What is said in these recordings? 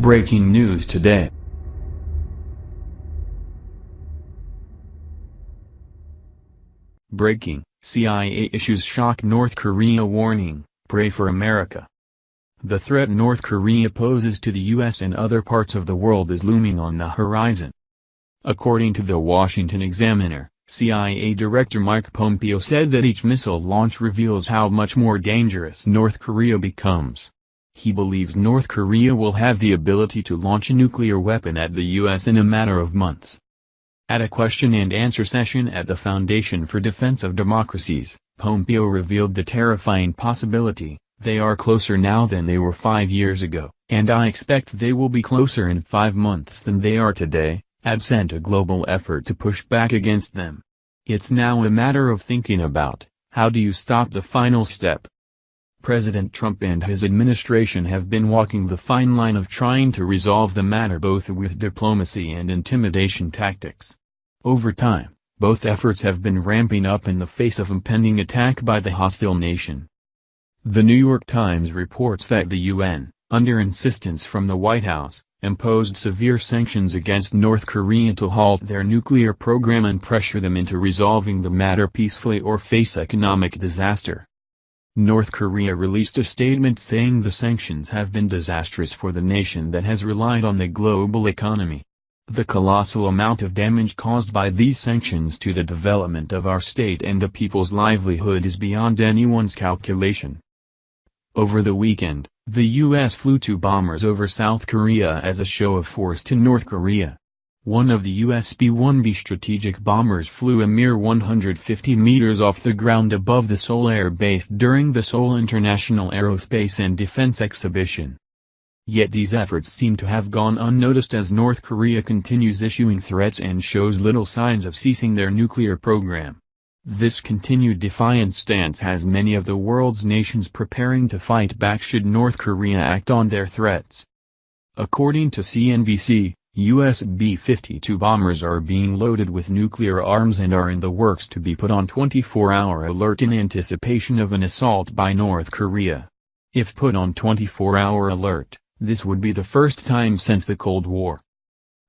Breaking news today. Breaking, CIA issues shock North Korea warning, pray for America. The threat North Korea poses to the U.S. and other parts of the world is looming on the horizon. According to the Washington Examiner, CIA Director Mike Pompeo said that each missile launch reveals how much more dangerous North Korea becomes. He believes North Korea will have the ability to launch a nuclear weapon at the U.S. in a matter of months. At a question-and-answer session at the Foundation for Defense of Democracies, Pompeo revealed the terrifying possibility: "They are closer now than they were 5 years ago, and I expect they will be closer in 5 months than they are today, absent a global effort to push back against them. It's now a matter of thinking about, how do you stop the final step?" President Trump and his administration have been walking the fine line of trying to resolve the matter both with diplomacy and intimidation tactics. Over time, both efforts have been ramping up in the face of impending attack by the hostile nation. The New York Times reports that the UN, under insistence from the White House, imposed severe sanctions against North Korea to halt their nuclear program and pressure them into resolving the matter peacefully or face economic disaster. North Korea released a statement saying the sanctions have been disastrous for the nation that has relied on the global economy. The colossal amount of damage caused by these sanctions to the development of our state and the people's livelihood is beyond anyone's calculation. Over the weekend, the U.S. flew 2 bombers over South Korea as a show of force to North Korea. One of the U.S. B-1B strategic bombers flew a mere 150 meters off the ground above the Seoul Air Base during the Seoul International Aerospace and Defense Exhibition. Yet these efforts seem to have gone unnoticed as North Korea continues issuing threats and shows little signs of ceasing their nuclear program. This continued defiant stance has many of the world's nations preparing to fight back should North Korea act on their threats. According to CNBC, U.S. B-52 bombers are being loaded with nuclear arms and are in the works to be put on 24-hour alert in anticipation of an assault by North Korea. If put on 24-hour alert, this would be the first time since the Cold War.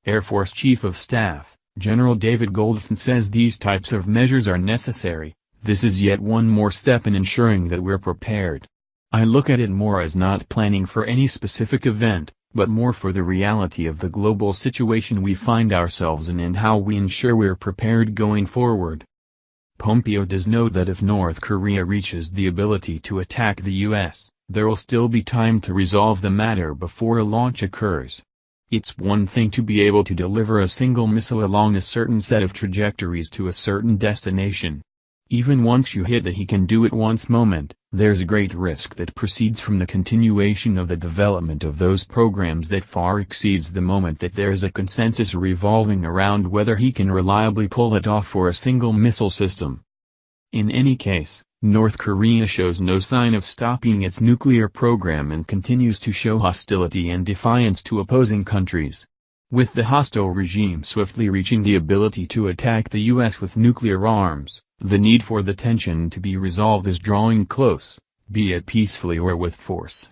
Air Force Chief of Staff, General David Goldfein says these types of measures are necessary. "This is yet one more step in ensuring that we're prepared. I look at it more as not planning for any specific event, but more for the reality of the global situation we find ourselves in and how we ensure we're prepared going forward." Pompeo does note that if North Korea reaches the ability to attack the U.S., there will still be time to resolve the matter before a launch occurs. It's one thing to be able to deliver a single missile along a certain set of trajectories to a certain destination. Even once you hit the "he can do it once" moment, there's a great risk that proceeds from the continuation of the development of those programs that far exceeds the moment that there is a consensus revolving around whether he can reliably pull it off for a single missile system. In any case, North Korea shows no sign of stopping its nuclear program and continues to show hostility and defiance to opposing countries. With the hostile regime swiftly reaching the ability to attack the U.S. with nuclear arms, the need for the tension to be resolved is drawing close, be it peacefully or with force.